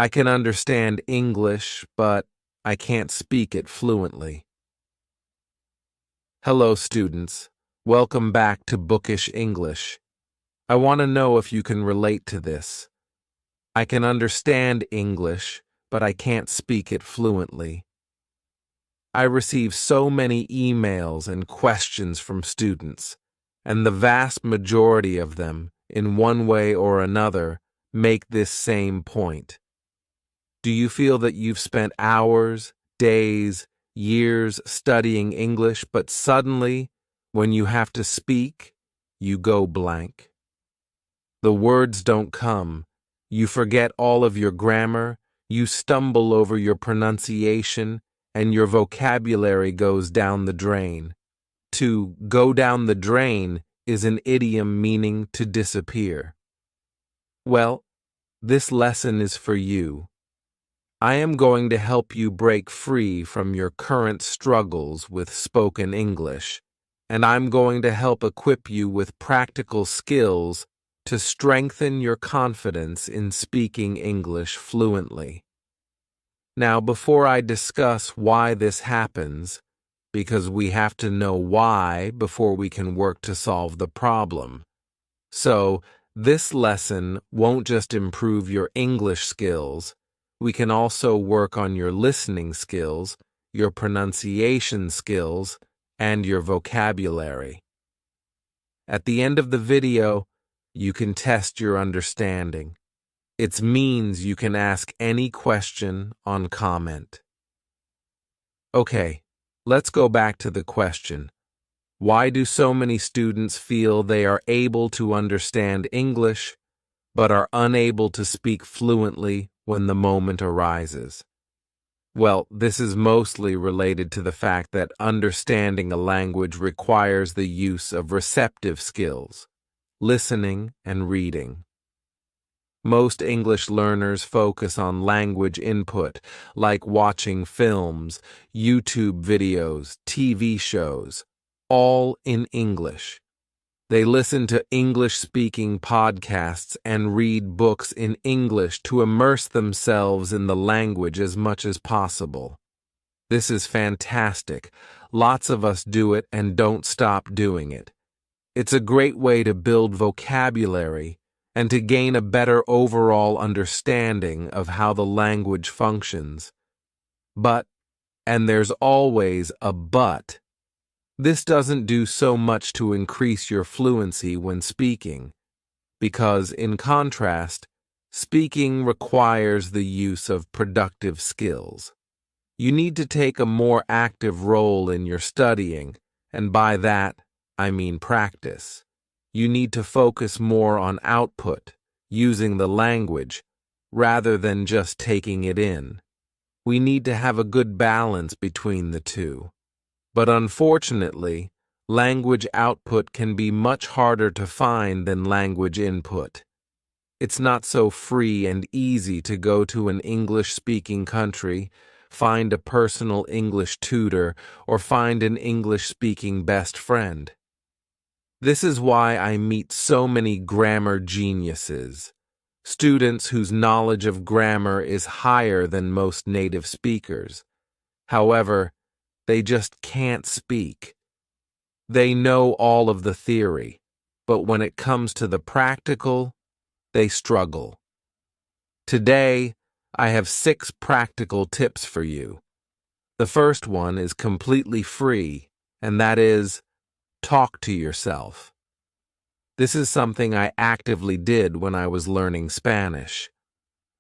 I can understand English, but I can't speak it fluently. Hello, students. Welcome back to Bookish English. I want to know if you can relate to this. I can understand English, but I can't speak it fluently. I receive so many emails and questions from students, and the vast majority of them, in one way or another, make this same point. Do you feel that you've spent hours, days, years studying English, but suddenly, when you have to speak, you go blank? The words don't come. You forget all of your grammar, you stumble over your pronunciation, and your vocabulary goes down the drain. To go down the drain is an idiom meaning to disappear. Well, this lesson is for you. I am going to help you break free from your current struggles with spoken English, and I'm going to help equip you with practical skills to strengthen your confidence in speaking English fluently. Now, before I discuss why this happens, because we have to know why before we can work to solve the problem. So, this lesson won't just improve your English skills. We can also work on your listening skills, your pronunciation skills, and your vocabulary. At the end of the video, you can test your understanding. It means you can ask any question on comment. Okay, let's go back to the question. Why do so many students feel they are able to understand English, but are unable to speak fluently when the moment arises? Well, this is mostly related to the fact that understanding a language requires the use of receptive skills, listening and reading. Most English learners focus on language input, like watching films, YouTube videos, TV shows, all in English. They listen to English-speaking podcasts and read books in English to immerse themselves in the language as much as possible. This is fantastic. Lots of us do it and don't stop doing it. It's a great way to build vocabulary and to gain a better overall understanding of how the language functions. But, and there's always a but, this doesn't do so much to increase your fluency when speaking, because, in contrast, speaking requires the use of productive skills. You need to take a more active role in your studying, and by that, I mean practice. You need to focus more on output, using the language, rather than just taking it in. We need to have a good balance between the two. But unfortunately, language output can be much harder to find than language input. It's not so free and easy to go to an English-speaking country, find a personal English tutor, or find an English-speaking best friend. This is why I meet so many grammar geniuses, students whose knowledge of grammar is higher than most native speakers. However, they just can't speak. They know all of the theory, but when it comes to the practical, they struggle. Today, I have 6 practical tips for you. The first one is completely free, and that is, talk to yourself. This is something I actively did when I was learning Spanish.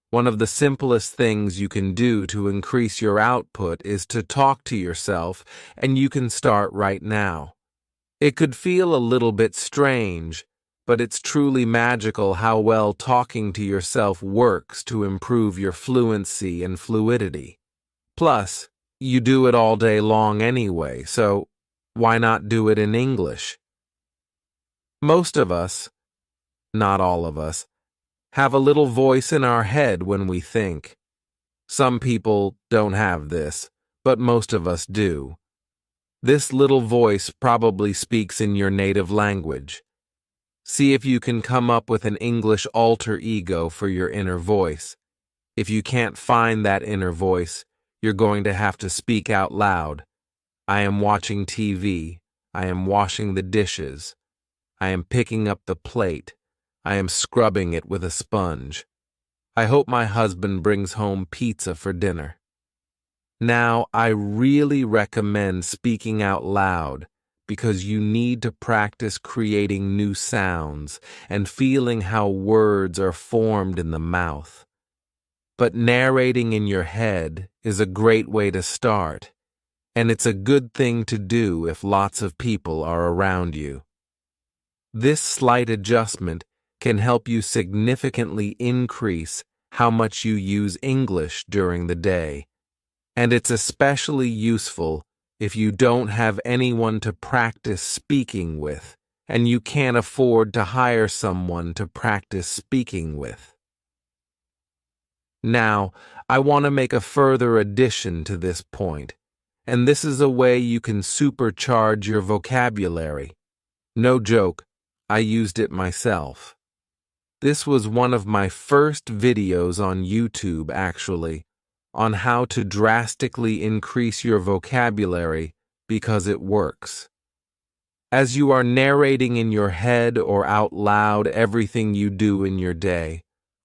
One of the simplest things you can do to increase your output is to talk to yourself, and you can start right now. It could feel a little bit strange, but it's truly magical how well talking to yourself works to improve your fluency and fluidity. Plus, you do it all day long anyway, so why not do it in English? Most of us, not all of us, have a little voice in our head when we think. Some people don't have this, but most of us do. This little voice probably speaks in your native language. See if you can come up with an English alter ego for your inner voice. If you can't find that inner voice, you're going to have to speak out loud. I am watching TV. I am washing the dishes. I am picking up the plate. I am scrubbing it with a sponge. I hope my husband brings home pizza for dinner. Now, I really recommend speaking out loud because you need to practice creating new sounds and feeling how words are formed in the mouth. But narrating in your head is a great way to start, and it's a good thing to do if lots of people are around you. This slight adjustment can help you significantly increase how much you use English during the day, and it's especially useful if you don't have anyone to practice speaking with, and you can't afford to hire someone to practice speaking with. Now, I want to make a further addition to this point, and this is a way you can supercharge your vocabulary. No joke, I used it myself. This was one of my first videos on YouTube, actually, on how to drastically increase your vocabulary because it works. As you are narrating in your head or out loud everything you do in your day,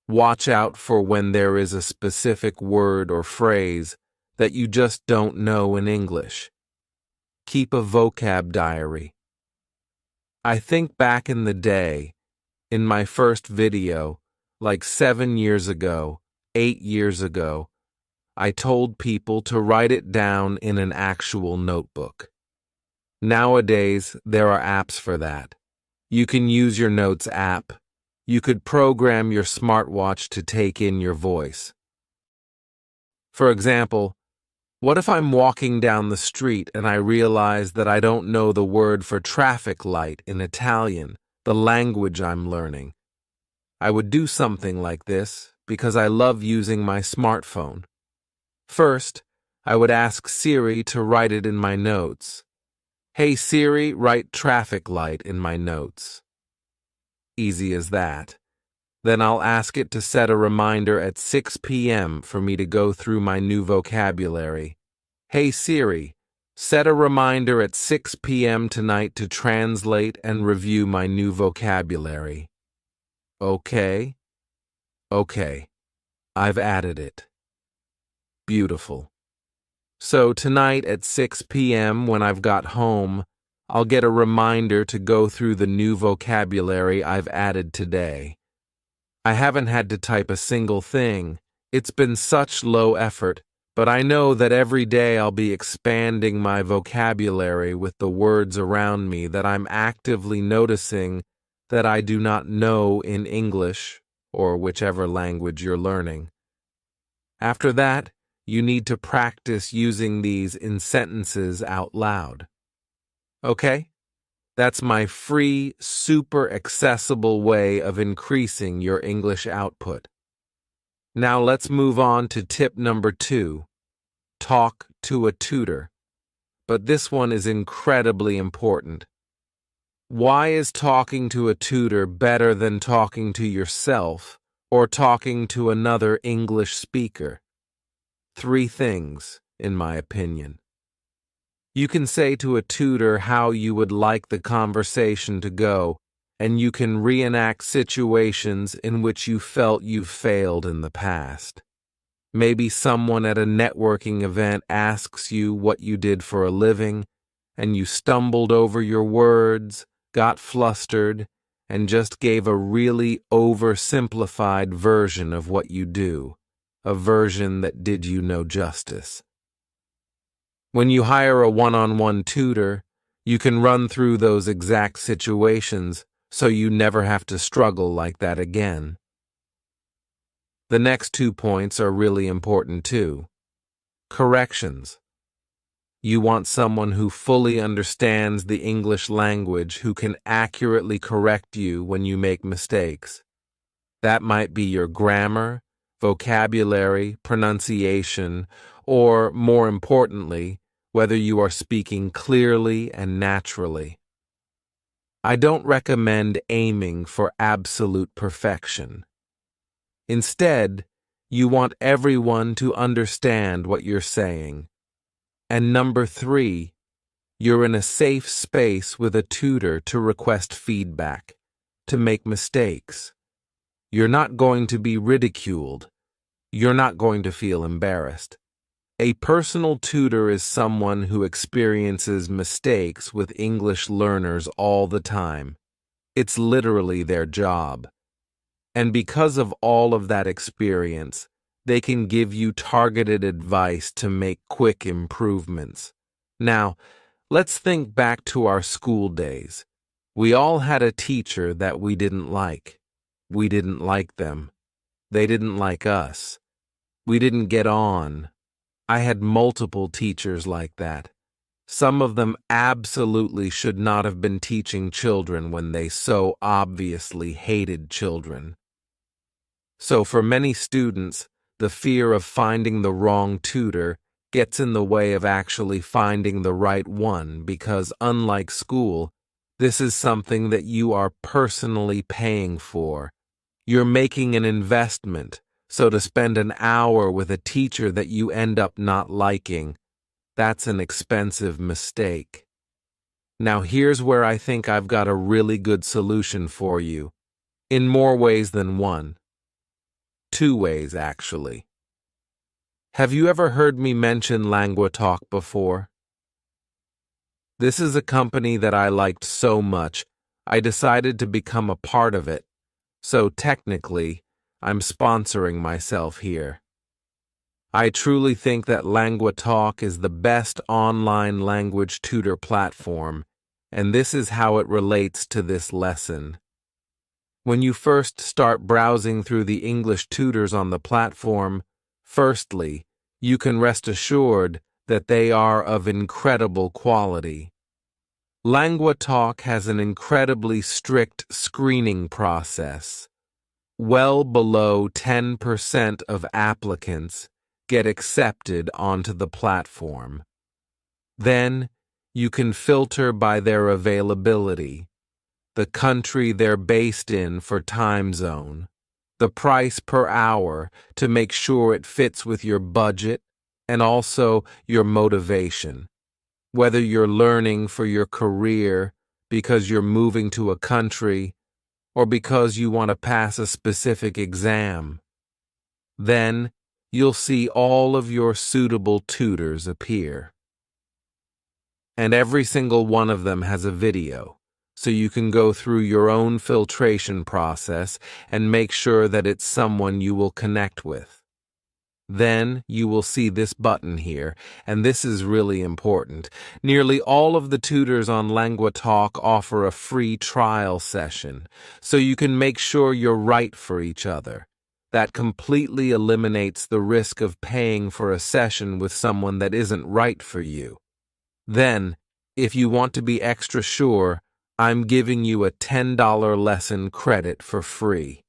watch out for when there is a specific word or phrase that you just don't know in English. Keep a vocab diary. I think back in the day, in my first video, like 7 years ago, 8 years ago, I told people to write it down in an actual notebook. Nowadays, there are apps for that. You can use your Notes app. You could program your smartwatch to take in your voice. For example, what if I'm walking down the street and I realize that I don't know the word for traffic light in Italian, the language I'm learning? I would do something like this because I love using my smartphone. First, I would ask Siri to write it in my notes. Hey Siri, write traffic light in my notes. Easy as that. Then I'll ask it to set a reminder at 6 p.m. for me to go through my new vocabulary. Hey Siri, set a reminder at 6 p.m. tonight to translate and review my new vocabulary. Okay? Okay. I've added it. Beautiful. So tonight at 6 p.m. when I've got home, I'll get a reminder to go through the new vocabulary I've added today. I haven't had to type a single thing. It's been such low effort, but I know that every day I'll be expanding my vocabulary with the words around me that I'm actively noticing that I do not know in English or whichever language you're learning. After that, you need to practice using these in sentences out loud. Okay? That's my free, super accessible way of increasing your English output. Now let's move on to tip number 2. Talk to a tutor. But this one is incredibly important. Why is talking to a tutor better than talking to yourself or talking to another English speaker? 3 things, in my opinion. You can say to a tutor how you would like the conversation to go, and you can reenact situations in which you felt you failed in the past. Maybe someone at a networking event asks you what you did for a living, and you stumbled over your words, got flustered, and just gave a really oversimplified version of what you do, a version that did you no justice. When you hire a one-on-one tutor, you can run through those exact situations so you never have to struggle like that again. The next 2 points are really important too. Corrections. You want someone who fully understands the English language who can accurately correct you when you make mistakes. That might be your grammar, vocabulary, pronunciation, or, more importantly, whether you are speaking clearly and naturally. I don't recommend aiming for absolute perfection. Instead, You want everyone to understand what you're saying. And number 3, you're in a safe space with a tutor to request feedback, to make mistakes. You're not going to be ridiculed. You're not going to feel embarrassed. A personal tutor is someone who experiences mistakes with English learners all the time. It's literally their job. And because of all of that experience, they can give you targeted advice to make quick improvements. Now, let's think back to our school days. We all had a teacher that we didn't like. We didn't like them. They didn't like us. We didn't get on. I had multiple teachers like that. Some of them absolutely should not have been teaching children when they so obviously hated children. So for many students, the fear of finding the wrong tutor gets in the way of actually finding the right one because, unlike school, this is something that you are personally paying for. You're making an investment, so to spend an hour with a teacher that you end up not liking, that's an expensive mistake. Now here's where I think I've got a really good solution for you, in more ways than one. 2 ways, actually. Have you ever heard me mention LanguaTalk before? This is a company that I liked so much, I decided to become a part of it. So technically, I'm sponsoring myself here. I truly think that LanguaTalk is the best online language tutor platform, and this is how it relates to this lesson. When you first start browsing through the English tutors on the platform, firstly, you can rest assured that they are of incredible quality. LanguaTalk has an incredibly strict screening process. Well below 10% of applicants get accepted onto the platform. Then, you can filter by their availability, the country they're based in for time zone, the price per hour to make sure it fits with your budget and also your motivation. Whether you're learning for your career because you're moving to a country or because you want to pass a specific exam. Then you'll see all of your suitable tutors appear. And every single one of them has a video, so you can go through your own filtration process and make sure that it's someone you will connect with. Then you will see this button here, and this is really important. Nearly all of the tutors on LanguaTalk offer a free trial session, so you can make sure you're right for each other. That completely eliminates the risk of paying for a session with someone that isn't right for you. Then, if you want to be extra sure, I'm giving you a $10 lesson credit for free.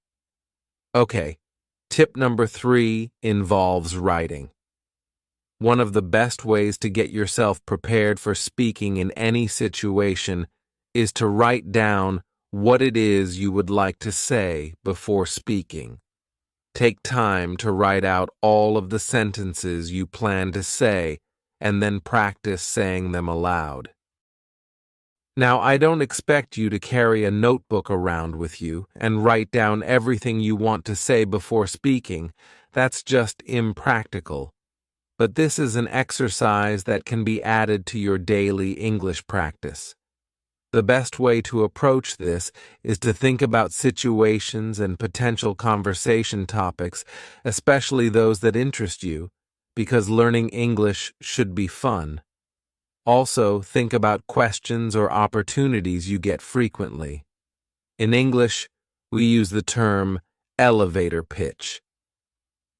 Okay. Tip number 3 involves writing. One of the best ways to get yourself prepared for speaking in any situation is to write down what it is you would like to say before speaking. Take time to write out all of the sentences you plan to say and then practice saying them aloud. Now, I don't expect you to carry a notebook around with you and write down everything you want to say before speaking. That's just impractical. But this is an exercise that can be added to your daily English practice. The best way to approach this is to think about situations and potential conversation topics, especially those that interest you, because learning English should be fun. Also, think about questions or opportunities you get frequently. In English, we use the term elevator pitch.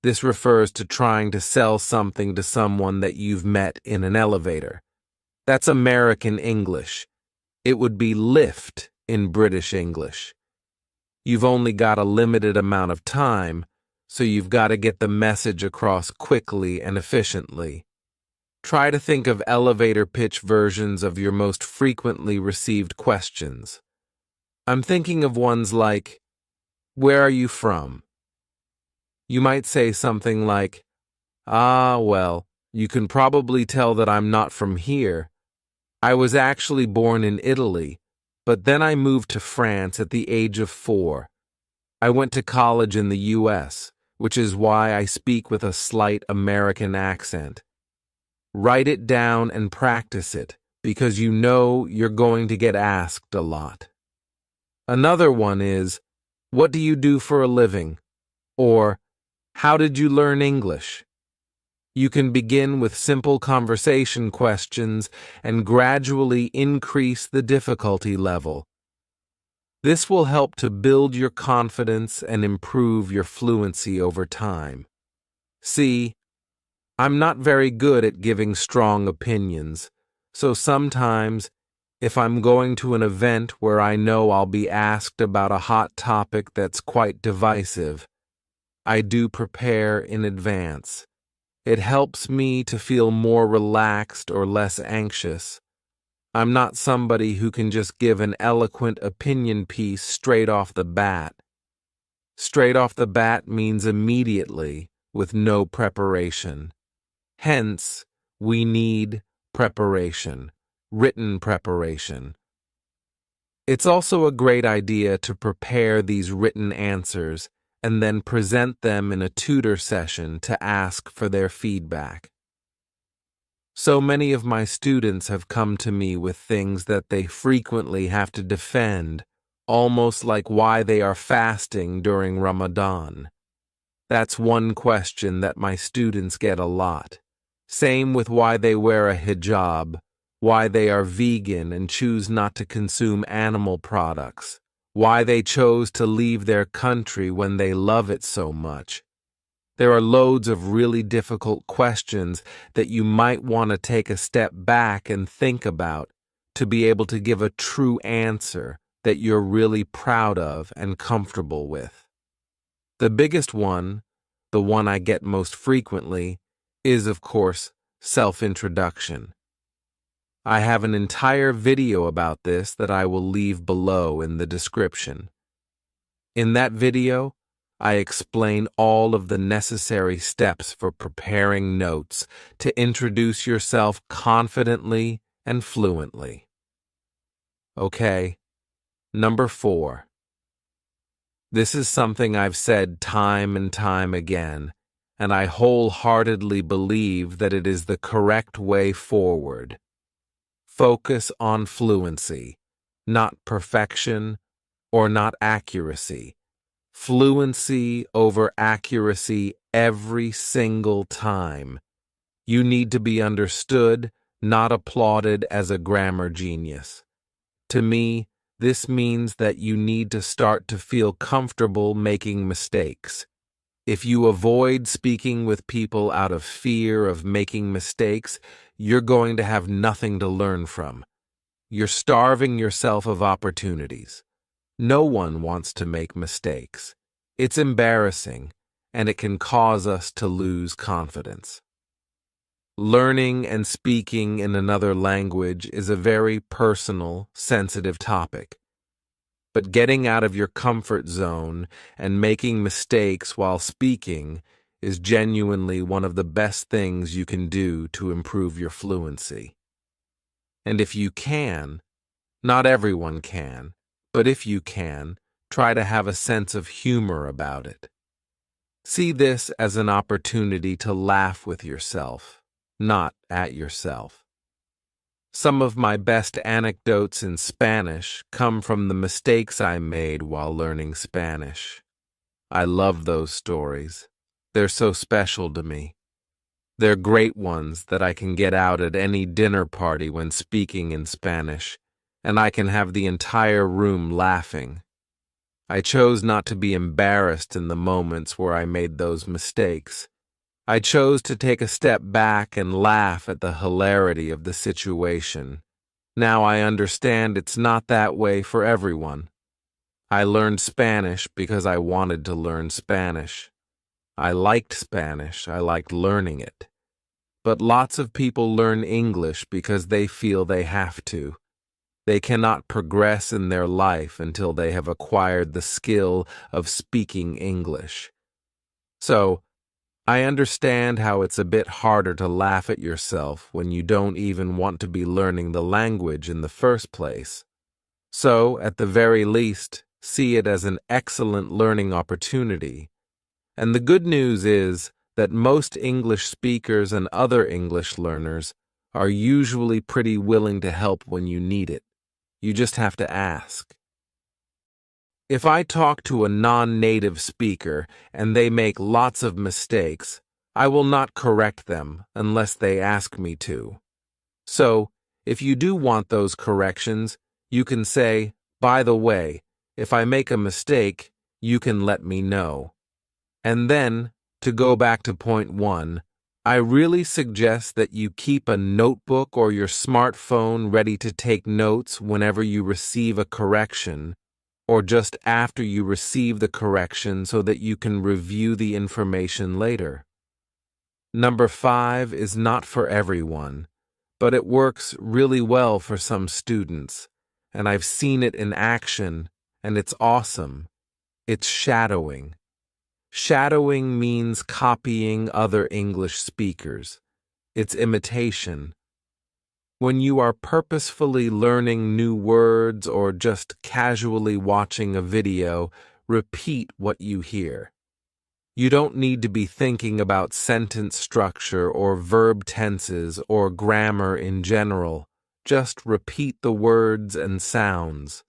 This refers to trying to sell something to someone that you've met in an elevator. That's American English. It would be lift in British English. You've only got a limited amount of time, so you've got to get the message across quickly and efficiently. Try to think of elevator pitch versions of your most frequently received questions. I'm thinking of ones like, where are you from? You might say something like, "Ah, well, you can probably tell that I'm not from here. I was actually born in Italy, but then I moved to France at the age of 4. I went to college in the US, which is why I speak with a slight American accent." Write it down and practice it, because you know you're going to get asked a lot. Another one is, "What do you do for a living?" Or, "How did you learn English?" You can begin with simple conversation questions and gradually increase the difficulty level. This will help to build your confidence and improve your fluency over time. See, I'm not very good at giving strong opinions, so sometimes, if I'm going to an event where I know I'll be asked about a hot topic that's quite divisive, I do prepare in advance. It helps me to feel more relaxed or less anxious. I'm not somebody who can just give an eloquent opinion piece straight off the bat. Straight off the bat means immediately, with no preparation. Hence, we need preparation, written preparation. It's also a great idea to prepare these written answers and then present them in a tutor session to ask for their feedback. So many of my students have come to me with things that they frequently have to defend, almost like why they are fasting during Ramadan. That's one question that my students get a lot. Same with why they wear a hijab, why they are vegan and choose not to consume animal products, why they chose to leave their country when they love it so much. There are loads of really difficult questions that you might want to take a step back and think about to be able to give a true answer that you're really proud of and comfortable with. The biggest one, the one I get most frequently, is, of course, self-introduction. I have an entire video about this that I will leave below in the description. In that video, I explain all of the necessary steps for preparing notes to introduce yourself confidently and fluently. Okay, number 4. This is something I've said time and time again, and I wholeheartedly believe that it is the correct way forward. Focus on fluency, not perfection or not accuracy. Fluency over accuracy every single time. You need to be understood, not applauded as a grammar genius. To me, this means that you need to start to feel comfortable making mistakes. If you avoid speaking with people out of fear of making mistakes, you're going to have nothing to learn from. You're starving yourself of opportunities. No one wants to make mistakes. It's embarrassing, and it can cause us to lose confidence. Learning and speaking in another language is a very personal, sensitive topic. But getting out of your comfort zone and making mistakes while speaking is genuinely one of the best things you can do to improve your fluency. And if you can, not everyone can, but if you can, try to have a sense of humor about it. See this as an opportunity to laugh with yourself, not at yourself. Some of my best anecdotes in Spanish come from the mistakes I made while learning Spanish. I love those stories. They're so special to me. They're great ones that I can get out at any dinner party when speaking in Spanish, and I can have the entire room laughing. I chose not to be embarrassed in the moments where I made those mistakes. I chose to take a step back and laugh at the hilarity of the situation. Now I understand it's not that way for everyone. I learned Spanish because I wanted to learn Spanish. I liked Spanish, I liked learning it. But lots of people learn English because they feel they have to. They cannot progress in their life until they have acquired the skill of speaking English. So, I understand how it's a bit harder to laugh at yourself when you don't even want to be learning the language in the first place. So, at the very least, see it as an excellent learning opportunity. And the good news is that most English speakers and other English learners are usually pretty willing to help when you need it. You just have to ask. If I talk to a non-native speaker and they make lots of mistakes, I will not correct them unless they ask me to. So, if you do want those corrections, you can say, by the way, if I make a mistake, you can let me know. And then, to go back to point 1, I really suggest that you keep a notebook or your smartphone ready to take notes whenever you receive a correction, or just after you receive the correction so that you can review the information later. Number 5 is not for everyone, but it works really well for some students, and I've seen it in action, and it's awesome. It's shadowing. Shadowing means copying other English speakers. It's imitation. When you are purposefully learning new words or just casually watching a video, repeat what you hear. You don't need to be thinking about sentence structure or verb tenses or grammar in general. Just repeat the words and sounds.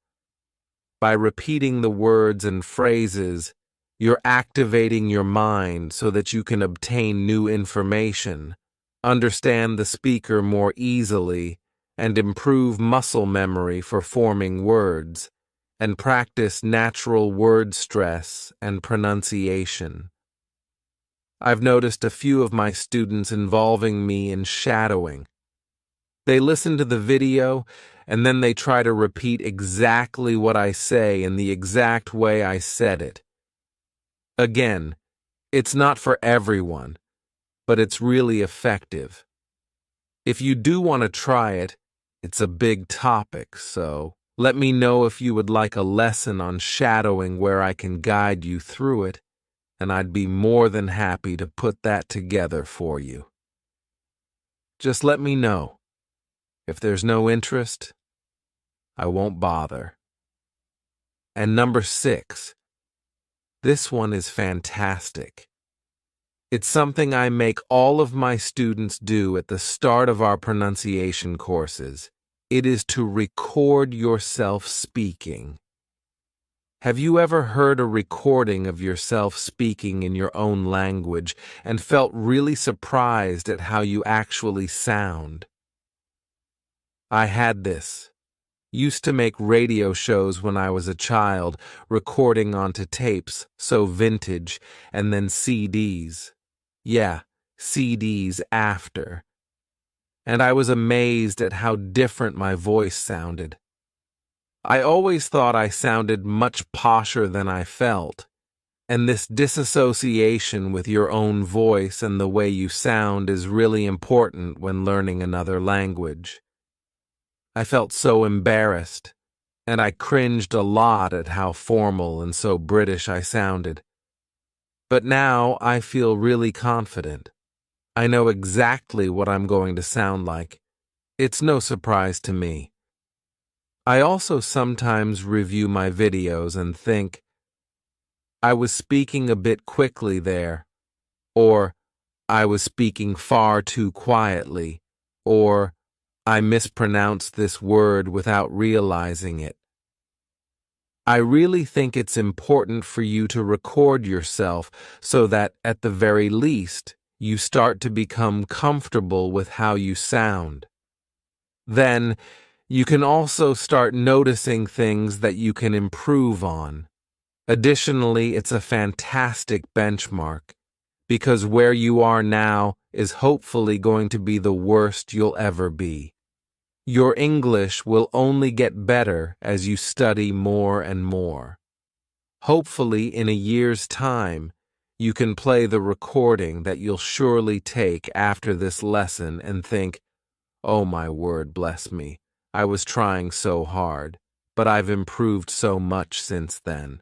By repeating the words and phrases, you're activating your mind so that you can obtain new information, understand the speaker more easily, and improve muscle memory for forming words, and practice natural word stress and pronunciation. I've noticed a few of my students involving me in shadowing. They listen to the video, and then they try to repeat exactly what I say in the exact way I said it. Again, it's not for everyone, but it's really effective. If you do want to try it, it's a big topic, so let me know if you would like a lesson on shadowing where I can guide you through it, and I'd be more than happy to put that together for you. Just let me know. If there's no interest, I won't bother. And number 6. This one is fantastic. It's something I make all of my students do at the start of our pronunciation courses. It is to record yourself speaking. Have you ever heard a recording of yourself speaking in your own language and felt really surprised at how you actually sound? I had this. Used to make radio shows when I was a child, recording onto tapes, so vintage, and then CDs. Yeah, CDs after. And I was amazed at how different my voice sounded. I always thought I sounded much posher than I felt, and this disassociation with your own voice and the way you sound is really important when learning another language. I felt so embarrassed, and I cringed a lot at how formal and so British I sounded. But now I feel really confident. I know exactly what I'm going to sound like. It's no surprise to me. I also sometimes review my videos and think, I was speaking a bit quickly there, or I was speaking far too quietly, or I mispronounced this word without realizing it. I really think it's important for you to record yourself so that, at the very least, you start to become comfortable with how you sound. Then, you can also start noticing things that you can improve on. Additionally, it's a fantastic benchmark, because where you are now is hopefully going to be the worst you'll ever be. Your English will only get better as you study more and more. Hopefully, in a year's time, you can play the recording that you'll surely take after this lesson and think, oh my word, bless me, I was trying so hard, but I've improved so much since then.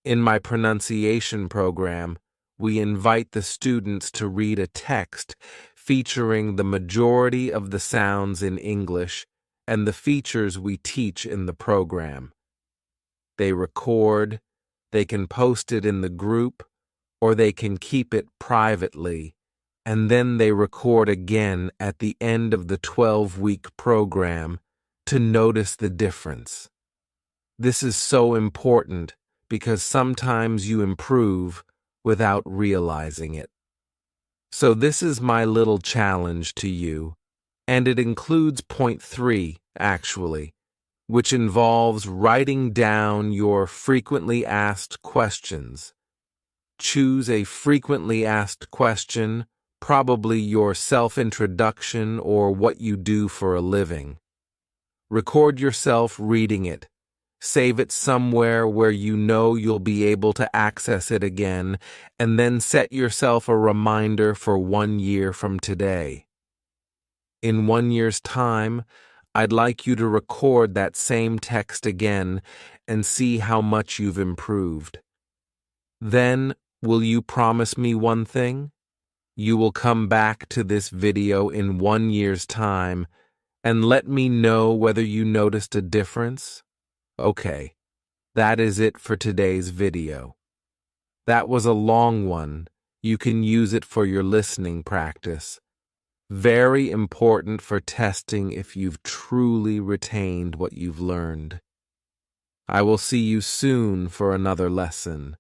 In my pronunciation program, we invite the students to read a text featuring the majority of the sounds in English and the features we teach in the program. They record, they can post it in the group, or they can keep it privately, and then they record again at the end of the 12-week program to notice the difference. This is so important because sometimes you improve without realizing it. So this is my little challenge to you, and it includes point 3, actually, which involves writing down your frequently asked questions. Choose a frequently asked question, probably your self-introduction or what you do for a living. Record yourself reading it. Save it somewhere where you know you'll be able to access it again, and then set yourself a reminder for 1 year from today. In 1 year's time, I'd like you to record that same text again and see how much you've improved. Then, will you promise me one thing? You will come back to this video in 1 year's time and let me know whether you noticed a difference? Okay, that is it for today's video. That was a long one. You can use it for your listening practice. Very important for testing if you've truly retained what you've learned. I will see you soon for another lesson.